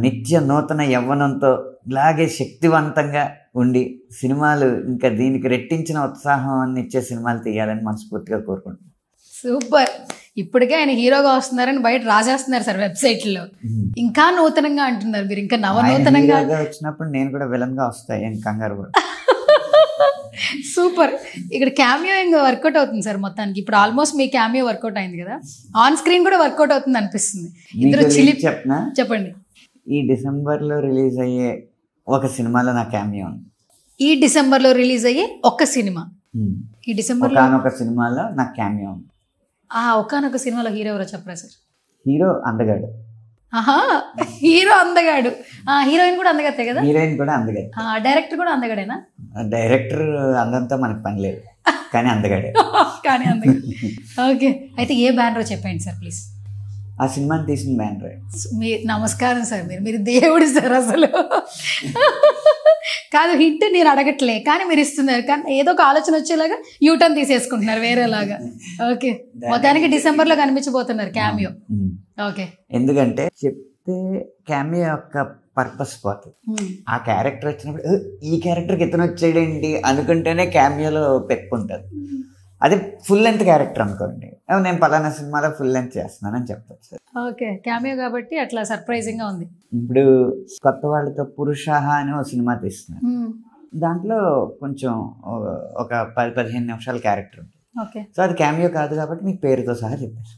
నిత్య నూతన యవ్వనంతో ఇలాగే శక్తివంతంగా ఉండి సినిమాలు ఇంకా దీనికి రెట్టించిన ఉత్సాహాన్ని ఇచ్చే సినిమాలు తీయాలని మనస్ఫూర్తిగా కోరుకుంటున్నాను. సూపర్. ఇప్పటికే ఆయన హీరోగా వస్తున్నారని బయట రాసేస్తున్నారు సార్ వెబ్సైట్లో. ఇంకా నూతనంగా అంటున్నారు మీరు, ఇంకా నవనూతనంగా వచ్చినప్పుడు నేను కూడా విలన్ గా వస్తాయి, ఏం కంగారు కూడా. సూపర్. ఇక్కడ క్యామియో ఇంకా వర్కౌట్ అవుతుంది సార్ మొత్తానికి. ఇప్పుడు ఆల్మోస్ట్ మీ క్యామియో వర్కౌట్ అయింది కదా, ఆన్ స్క్రీన్ కూడా వర్కౌట్ అవుతుంది అనిపిస్తుంది. ఇద్దరు చెప్పండి. ఈ డిసెంబర్లో రిలీజ్ అయ్యే ఒక సినిమాలో నా క్యామియో ఉంది. ఈ డిసెంబర్లో రిలీజ్ అయ్యే ఒక సినిమా, ఈ డిసెంబర్లో ఒక సినిమాలో నా క్యామియో ఉంది. ఒకనొక సినిమాలో హీరో ఎవరో చెప్పరా సార్? హీరో అందగాడు. హీరో అందగాడు. హీరోయిన్ కూడా అందగతే కదా? హీరోయిన్ కూడా అందగాడు. డైరెక్టర్ కూడా అందగాడేనా? డైరెక్టర్ అందంతా మనకు పని లేదు, కానీ అందగాడే. కానీ అందగాడు. ఓకే. అయితే ఏ బ్యానర్ చెప్పండి సార్ ప్లీజ్. ఆ సినిమాని తీసిన బ్యానర్. నమస్కారం సార్, మీరు దేవుడు సార్ అసలు. కాదు, హిట్ నేను అడగట్లే కానీ మీరు ఇస్తున్నారు, కానీ ఏదో ఒక ఆలోచన వచ్చేలాగా యూటర్న్ తీసేసుకుంటున్నారు వేరేలాగా. ఓకే. మొత్తానికి డిసెంబర్లో కనిపించబోతున్నారు క్యామియో. ఓకే. ఎందుకంటే చెప్తే క్యామియో యొక్క పర్పస్ పోతుంది. ఆ క్యారెక్టర్ వచ్చినప్పుడు ఈ క్యారెక్టర్కి ఇతను వచ్చేయండి అనుకుంటేనే క్యామియోలో పెట్టుకుంటుంది. అదే ఫుల్ లెంత్ క్యారెక్టర్ అనుకోండి, నేను పలానా సినిమాలో ఫుల్ లెంత్ చేస్తున్నానని చెప్తాను సార్. ఓకే. క్యామియో కాబట్టి అట్లా సర్ప్రైజింగ్ గా ఉంది. ఇప్పుడు కొత్త వాళ్ళతో పురుషాహ అని ఒక సినిమా తీస్తున్నారు. దాంట్లో కొంచెం ఒక 10-15 నిమిషాల క్యారెక్టర్ ఉంటుంది. ఓకే. సో అది క్యామియో కాదు కాబట్టి మీకు పేరుతో సహా చెప్పేసి.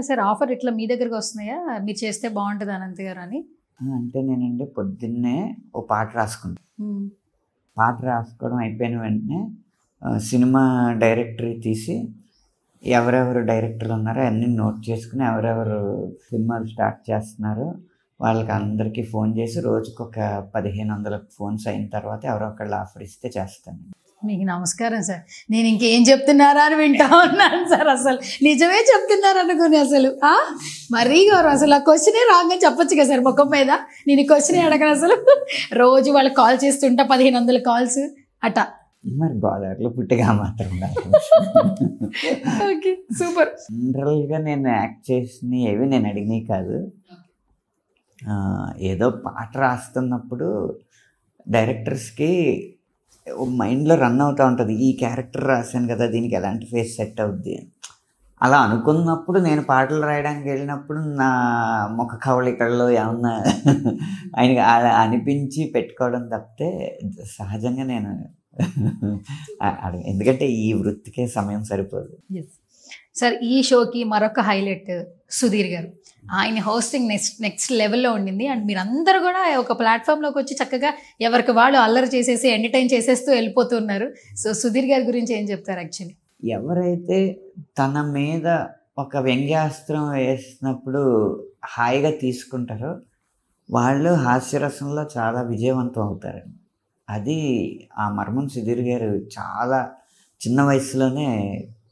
సార్ ఆఫర్ ఇట్లా మీ దగ్గరకు వస్తున్నాయా, మీరు చేస్తే బాగుంటుంది అనంత్ గారు అని? అంటే నేనండి పొద్దున్నే ఓ పాట రాసుకుంటాను. పాట రాసుకోవడం అయిపోయిన వెంటనే సినిమా డైరెక్టరీ తీసి ఎవరెవరు డైరెక్టర్లు ఉన్నారో అన్నీ నోట్ చేసుకుని ఎవరెవరు సినిమాలు స్టార్ట్ చేస్తున్నారో వాళ్ళకి అందరికీ ఫోన్ చేసి రోజుకి ఒక 1500 ఫోన్స్ అయిన తర్వాత ఎవరో ఒకళ్ళు ఆఫర్ ఇస్తే చేస్తాను. మీకు నమస్కారం సార్. నేను ఇంకేం చెప్తున్నారా అని వింటా ఉన్నాను సార్. అసలు నిజమే చెప్తున్నారు అనుకుని అసలు మరీ గారు అసలు ఆ క్వశ్చనే రాంగ్ అని చెప్పొచ్చు కదా సార్ ముఖం మీద. నేను ఈ క్వశ్చనే అడగను అసలు. రోజు వాళ్ళకి కాల్ చేస్తుంటా 1500 కాల్స్ అట. మరి గోదావరిలో పుట్టిగా మాత్రం ఓకే. సూపర్. జనరల్గా నేను యాక్ట్ చేసిన ఏవి నేను అడిగినవి కాదు. ఏదో పాట రాస్తున్నప్పుడు డైరెక్టర్స్కి మైండ్లో రన్ అవుతూ ఉంటుంది, ఈ క్యారెక్టర్ రాశాను కదా దీనికి ఎలాంటి ఫేస్ సెట్ అవుద్ది. అలా అనుకున్నప్పుడు నేను పాటలు రాయడానికి వెళ్ళినప్పుడు నా ముఖ కవళికల్లో ఏమన్నా ఆయనకి అలా అనిపించి పెట్టుకోవడం తప్పితే సహజంగా నేను ఎందుకంటే ఈ వృత్తికే సమయం సరిపోదు. సార్ ఈ షోకి మరొక హైలైట్ సుధీర్ గారు. ఆయన హోస్టింగ్ నెక్స్ట్ లెవెల్లో ఉండింది. అండ్ మీరందరూ కూడా ఒక ప్లాట్ఫామ్లోకి వచ్చి చక్కగా ఎవరికి వాళ్ళు అల్లరి చేసేసి ఎంటర్టైన్ చేసేస్తూ వెళ్ళిపోతున్నారు. సో సుధీర్ గారి గురించి ఏం చెప్తారు? యాక్చువల్లీ ఎవరైతే తన మీద ఒక వ్యంగ్యాస్త్రం వేసినప్పుడు హాయిగా తీసుకుంటారో వాళ్ళు హాస్యరసంలో చాలా విజయవంతం అవుతారండి. అది ఆ మర్మం సుధీర్ గారు చాలా చిన్న వయసులోనే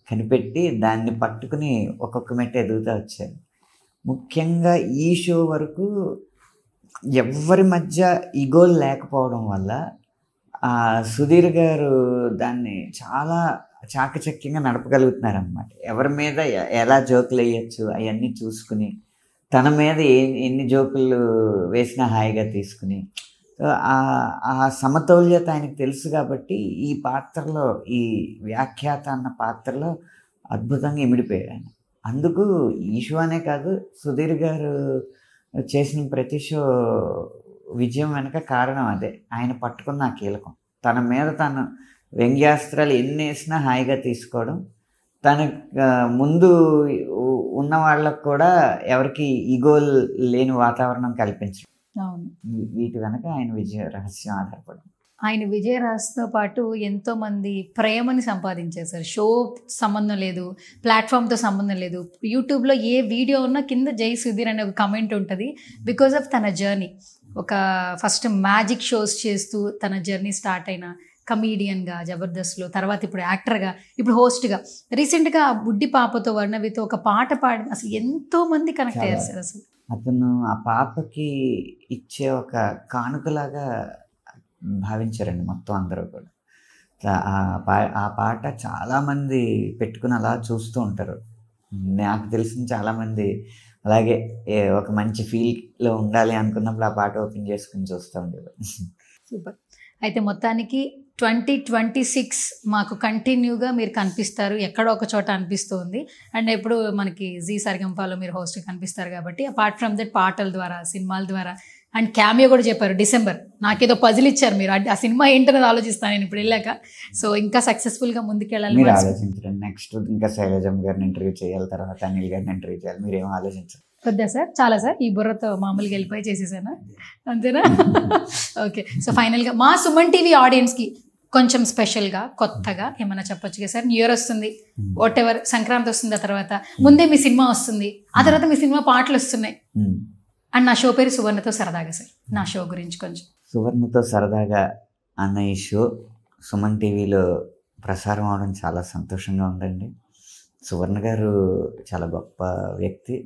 కనిపెట్టి దాన్ని పట్టుకుని ఒక్కొక్క మెట్టు ఎదుగుతూ వచ్చారు. ముఖ్యంగా ఈ షో వరకు ఎవ్వరి మధ్య ఈగోలు లేకపోవడం వల్ల సుధీర్ గారు దాన్ని చాలా చాకచక్యంగా నడపగలుగుతున్నారన్నమాట. ఎవరి మీద ఎలా జోకులు వేయచ్చు అవన్నీ చూసుకుని తన మీద ఎన్ని జోకులు వేసినా హాయిగా తీసుకుని ఆ సమతౌల్యత ఆయనకు తెలుసు కాబట్టి ఈ పాత్రలో, ఈ వ్యాఖ్యాత అన్న పాత్రలో అద్భుతంగా ఇమిడిపోయాడు ఆయన. అందుకు ఈ షో అనే కాదు, సుధీర్ గారు చేసిన ప్రతి షో విజయం వెనక కారణం అదే. ఆయన పట్టుకున్న ఆ కీలకం, తన మీద తను వ్యంగ్యాస్త్రాలు ఎన్ని వేసినా హాయిగా తీసుకోవడం, తన ముందు ఉన్న వాళ్ళకు కూడా ఎవరికి ఈగోల్ లేని వాతావరణం కల్పించడం. వీటి వెనక ఆయన విజయ రహస్యం ఆధారపడింది. ఆయన విజయ రహస్యంతో పాటు ఎంతోమంది ప్రేమని సంపాదించేశారు. షో సంబంధం లేదు, ప్లాట్ఫామ్తో సంబంధం లేదు. యూట్యూబ్లో ఏ వీడియో ఉన్నా కింద జై సుధీర్ అనే ఒక కమెంట్ ఉంటుంది. బికాజ్ ఆఫ్ తన జర్నీ, ఒక ఫస్ట్ మ్యాజిక్ షోస్ చేస్తూ తన జర్నీ స్టార్ట్ అయిన కమీడియన్గా జబర్దస్త్లో, తర్వాత ఇప్పుడు యాక్టర్గా, ఇప్పుడు హోస్ట్గా, రీసెంట్గా బుడ్డి పాపతో వర్ణవితో ఒక పాట పాడి అసలు ఎంతోమంది కనెక్ట్ అయ్యారు సార్. అసలు అతను ఆ పాపకి ఇచ్చే ఒక కానుకలాగా భావించారండి మొత్తం అందరూ కూడా. ఆ పాట చాలామంది పెట్టుకుని అలా చూస్తూ ఉంటారు. నాకు తెలిసిన చాలామంది అలాగే ఒక మంచి ఫీల్లో ఉండాలి అనుకున్నప్పుడు ఆ పాట ఓపెన్ చేసుకుని చూస్తూ ఉండేవారు. సూపర్. అయితే మొత్తానికి 2026 మాకు కంటిన్యూగా మీరు కనిపిస్తారు, ఎక్కడో ఒక చోట అనిపిస్తుంది. అండ్ ఎప్పుడు మనకి జీ సరిగంపాలో మీరు హోస్ట్ కనిపిస్తారు కాబట్టి, అపార్ట్ ఫ్రమ్ దట్ పాటల ద్వారా, సినిమాల ద్వారా, అండ్ క్యామియో కూడా చెప్పారు డిసెంబర్. నాకేదో పజిల్ ఇచ్చారు మీరు, ఆ సినిమా ఏంటనేది ఆలోచిస్తాను నేను ఇప్పుడు వెళ్ళాక. సో ఇంకా సక్సెస్ఫుల్గా ముందుకెళ్ళాలి. మీరు ఆలోచించండి, నెక్స్ట్ ఇంకా శైలజమ్మ గారిని ఇంటర్వ్యూ చేయాలి, తర్వాత అనిల్ గారిని ఇంటర్వ్యూ చేయాలి, మీరేమో ఆలోచించారు. వద్దా సార్? చాలా సార్, ఈ బుర్రతో మామూలుగా వెళ్ళిపోయి చేసేసానా, అంతేనా? ఓకే. సో ఫైనల్గా మా సుమన్ టీవీ ఆడియన్స్కి కొంచెం స్పెషల్గా కొత్తగా ఏమైనా చెప్పొచ్చు కదా సార్? న్యూ ఇయర్ వస్తుంది, వాట్ ఎవర్, సంక్రాంతి వస్తుంది, ఆ తర్వాత ముందే మీ సినిమా వస్తుంది, ఆ తర్వాత మీ సినిమా పాటలు వస్తున్నాయి. అండ్ నా షో పేరు సువర్ణతో సరదాగా సార్. నా షో గురించి కొంచెం. సువర్ణతో సరదాగా అన్న ఈ షో సుమన్ టీవీలో ప్రసారం అవడం చాలా సంతోషంగా ఉందండి. సువర్ణ గారు చాలా గొప్ప వ్యక్తి.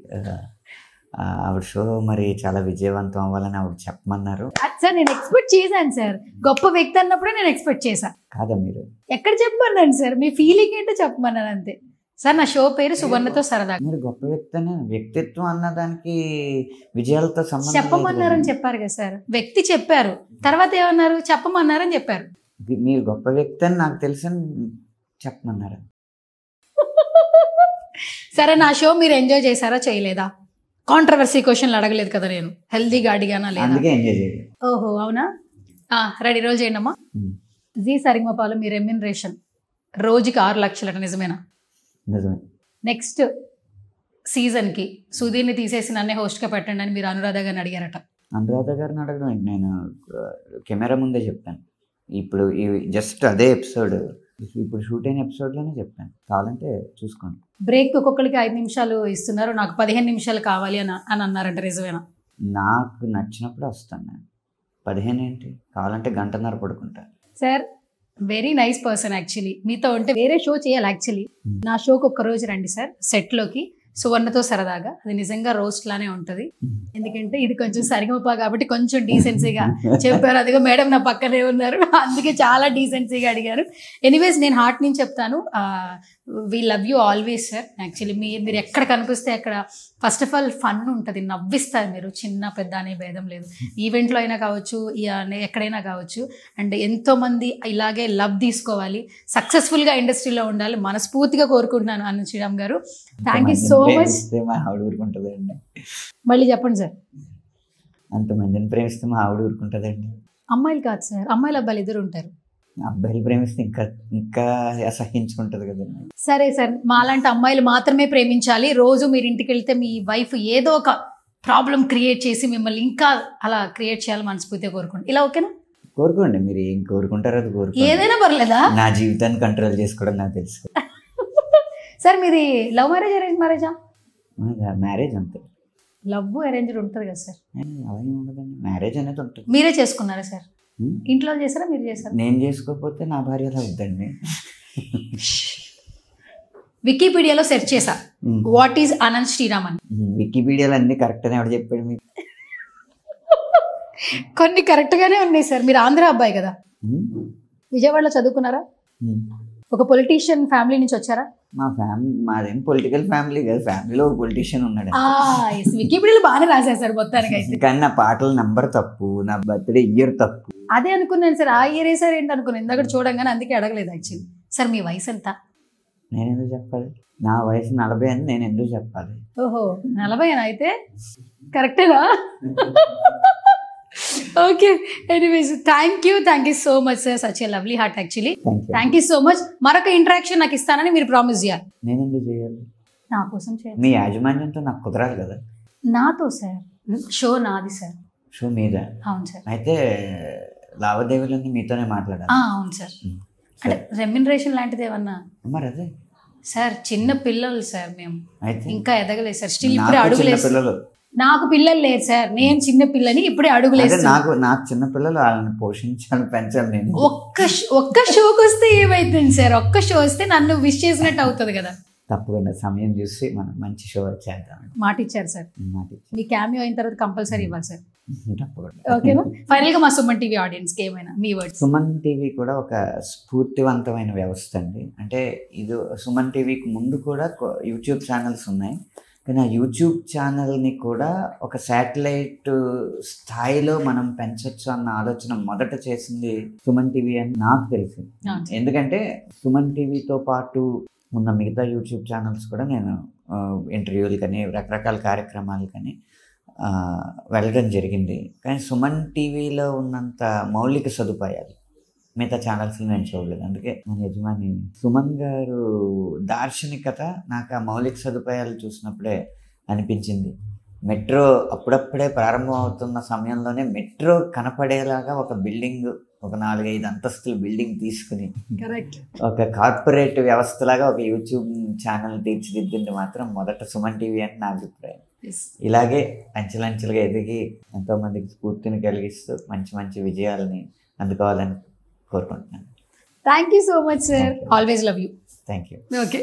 ఆవిడ షో మరి చాలా విజయవంతం అవ్వాలని ఆవిడ చెప్పమన్నారు. సార్ నేను ఎక్స్పెక్ట్ చేశాను సార్, గొప్ప వ్యక్తి అన్నప్పుడే నేను ఎక్స్పెక్ట్ చేశాను. కాదా మీరు ఎక్కడ చెప్పమన్నాను సార్? మీ ఫీలింగ్ ఏంటో చెప్పమన్నాను అంతే సార్. నా షో పేరు సువర్ణతో సరదాగా. మీరు గొప్ప వ్యక్తి అని, వ్యక్తిత్వం అన్నదానికి విజయాలతో సంబంధం చెప్పమన్నారని చెప్పారు కదా సార్. వ్యక్తి చెప్పారు, తర్వాత ఏమన్నారు? చెప్పమన్నారని చెప్పారు. మీరు గొప్ప వ్యక్తి అని నాకు తెలుసని చెప్పమన్నారు. సరే, నా షో మీరు ఎంజాయ్ చేశారా చేయలేదా? కాంట్రవర్సీ క్వశ్చన్లు అడగలేదు కదా నేను, హెల్దీగా అడిగానా లేదా? అందుకే ఎంజాయ్ చేయాలి. ఓహో అవునా? రెడీ, రోజు చేయండి అమ్మా. జీ సరిగమపాలో మీ రెమ్యునరేషన్ రోజుకి 6 లక్షలు, నిజమేనా? నిజమే. నెక్స్ట్ సీజన్కి సుధీర్ని తీసేసి నన్నే హోస్ట్గా పెట్టండి అని మీరు అనురాధ గారిని అడిగారట. అనురాధ గారిని అడగడం నేను కెమెరా ముందే చెప్తాను. ఇప్పుడు జస్ట్ అదే ఎపిసోడ్, ఇప్పుడు షూట్ అయిన ఎపిసోడ్లోనే చెప్పాను, కావాలంటే చూసుకోండి. బ్రేక్ ఒక్కొక్కరికి 5 నిమిషాలు ఇస్తున్నారు, నాకు 15 నిమిషాలు కావాలి అని అన్నారంట, నిజమేనా? నాకు నచ్చినప్పుడు వస్తాను నేను. 15 ఏంటి, కావాలంటే గంటన్నర పడుకుంటా. Sir very nice person actually. మీతో ఉంటే వేరే షో చేయాలి యాక్చువల్లీ. నా షోకి ఒక్కరోజు రండి సార్ సెట్లోకి, సువర్ణతో సరదాగా. అది నిజంగా రోస్ట్ లానే ఉంటుంది, ఎందుకంటే ఇది కొంచెం సరిగమపా కాబట్టి కొంచెం డీసెన్సీగా చెప్పారు. అదిగో మేడం నా పక్కనే ఉన్నారు, అందుకే చాలా డీసెన్సీగా అడిగారు. ఎనీవేస్ నేను హార్ట్ నుంచి చెప్తాను, we love you always sir. Actually మీరు ఎక్కడ కనిపిస్తే అక్కడ ఫస్ట్ ఆఫ్ ఆల్ ఫన్ ఉంటుంది, నవ్విస్తారు మీరు, చిన్న పెద్ద అనే భేదం లేదు. ఈవెంట్లో అయినా కావచ్చు, ఎక్కడైనా కావచ్చు. అండ్ ఎంతోమంది ఇలాగే లవ్ తీసుకోవాలి, సక్సెస్ఫుల్గా ఇండస్ట్రీలో ఉండాలి మనస్ఫూర్తిగా కోరుకుంటున్నాను అను శ్రీరామ్ గారు. Thank you so much. ఆవిడ ఊరుకుంటుందండి. మళ్ళీ చెప్పండి సార్. అంతమందిని ప్రేమిస్తే మా ఆవిడ ఊరుకుంటుందండి. అమ్మాయిలు కాదు సార్, అమ్మాయిలు అబ్బాయిలు ఇద్దరు ఉంటారు. అబ్బాయిలు ప్రేమిస్తే ఇంకా అసహించుకుంటుంది కదండి. సరే సార్, మాలాంటి అమ్మాయిలు మాత్రమే ప్రేమించాలి. రోజు మీరు ఇంటికి వెళ్తే మీ వైఫ్ ఏదో ఒక ప్రాబ్లం క్రియేట్ చేసి మిమ్మల్ని ఇంకా అలా క్రియేట్ చేయాలి మనస్ఫూర్తిగా కోరుకోండి. ఇలా ఓకేనా? కోరుకోండి, మీరు ఏం కోరుకుంటారో అది కోరుకోండి. ఏదైనా పర్లేదా? నా జీవితాన్ని కంట్రోల్ చేసుకోవడం నాకు తెలుసు. సార్ మీది లవ్ మ్యారేజ్ అరేంజ్ మ్యారేజా? మ్యారేజ్ అంతే. లవ్ అరేంజ్డ్ ఉంటుంది కదా సార్? అలాగే ఉండదండి, మ్యారేజ్ అనేది ఉంటుంది. మీరే చేసుకున్నారా సార్? ఇంట్లో చేసారా మీరు చేసారా? నేను చేసుకోకపోతే నా భార్య ఎలా అవుద్దండి? వికీపీడియాలో సెర్చ్ చేసా వాట్ ఈజ్ అనంత్ శ్రీరామ్ అని. వికీపీడియాలో అన్ని కరెక్ట్ అని ఎవరు చెప్పాడు మీకు? కొన్ని కరెక్ట్ గానే ఉన్నాయి సార్. మీరు ఆంధ్ర అబ్బాయి కదా, విజయవాడలో చదువుకున్నారా? ఒక పొలిటీషియన్ ఫ్యామిలీ నుంచి వచ్చారా? మా ఫ్యామిలీ మాదేం పొలిటికల్ ఫ్యామిలీ కాదు, ఫ్యామిలీలో ఒక పొలిటీషియన్ ఉన్నాడు. వికీపీడియాలో బాగానే రాసేసారు మొత్తానికి అయితే. కానీ నా పాటల నంబర్ తప్పు, నా బర్త్డే ఇయర్ తప్పు. అదే అనుకున్నాను సార్, ఆ ఇయర్ వేసారు ఏంటి అనుకున్నాను ఇందాక చూడంగానే, అందుకే అడగలేదు యాక్చువల్లీ. సార్ మీ వయసు ఎంత? నేను ఎందుకు చెప్పాలి? నా వయసు 40 అని నేను ఎందుకు చెప్పాలి? ఓహో 40 అయితే కరెక్టేనా? Okay, anyways thank you so much sir, such a lovely heart actually. Thank you so much. మరొక ఇంటరాక్షన్ నాకు ఇస్తానని మీరు ప్రామిస్ చేయాలి. నేను ఎందుకు చేయాలి? నా కోసం చేయాలి. మీ యాజమాన్యంతో నాకు కుదరాలి కదా. నాతో సార్, షో నాది సార్. షో మీద? అవును సార్. అయితే లావాదేవీలన్నీ మీతోనే మాట్లాడాలి. అవును సార్. అంటే రెమ్యునరేషన్ లాంటిది ఏమన్నా? మరి అదే సార్, చిన్న పిల్లలు సార్ మేము, అయితే ఇంకా ఎదగలేదు సార్. స్టిల్ ఇప్పుడే అడుగులేదు. పిల్లలు నాకు పిల్లలు లేరు సార్, నేను చిన్న పిల్లని, ఇప్పుడే అడుగులేదు. నాకు చిన్న పిల్లలు, వాళ్ళని పోషించాలి, పెంచాలి. నేను ఒక్క షోకి వస్తే ఏమైతుంది సార్? ఒక్క షో వస్తే నన్ను విష్ చేసినట్టు అవుతుంది కదా. తప్పకుండా సమయం చూసి మనం మంచి షో చేద్దాం. మాట ఇచ్చారు సార్. మీ క్యామియో అయిన తర్వాత కంపల్సరీ ఇవ్వాలి సార్. తప్పకుండా. ఓకేనా? ఫైనల్ గా మా సుమన్ టీవీ ఆడియన్స్ కి ఏమైనా మీ వర్డ్స్? సుమన్ టీవీ కూడా ఒక స్ఫూర్తివంతమైన వ్యవస్థ అండి. అంటే ఇది సుమన్ టీవీకి ముందు కూడా యూట్యూబ్ ఛానల్స్ ఉన్నాయి, కానీ ఆ యూట్యూబ్ ఛానల్ని కూడా ఒక శాటిలైట్ స్థాయిలో మనం పెంచవచ్చు అన్న ఆలోచన మొదట చేసింది సుమన్ టీవీ అని నాకు తెలిసి. ఎందుకంటే సుమన్ టీవీతో పాటు ఉన్న మిగతా యూట్యూబ్ ఛానల్స్ కూడా నేను ఇంటర్వ్యూలు కానీ రకరకాల కార్యక్రమాలు కానీ వెళ్ళడం జరిగింది. కానీ సుమన్ టీవీలో ఉన్నంత మౌలిక సదుపాయాలు మిగతా ఛానల్స్లో నేను చూడలేదు. అందుకే మన యజమాని సుమన్ గారు దార్శనికత నాకు ఆ మౌలిక సదుపాయాలు చూసినప్పుడే అనిపించింది. మెట్రో అప్పుడప్పుడే ప్రారంభం అవుతున్న సమయంలోనే మెట్రో కనపడేలాగా ఒక బిల్డింగ్, ఒక 4-5 అంతస్తుల బిల్డింగ్ తీసుకుని ఒక కార్పొరేట్ వ్యవస్థలాగా ఒక యూట్యూబ్ ఛానల్ తీర్చిదిద్దింది మాత్రం మొదట సుమన్ టీవీ అని నా అభిప్రాయం. ఇలాగే అంచెలంచెలుగా ఎదిగి ఎంతోమందికి స్ఫూర్తిని కలిగిస్తూ మంచి మంచి విజయాలని అందుకోవాలని కోరుకుంటున్నాను. Thank you so much sir. Always love you. Thank you. Okay.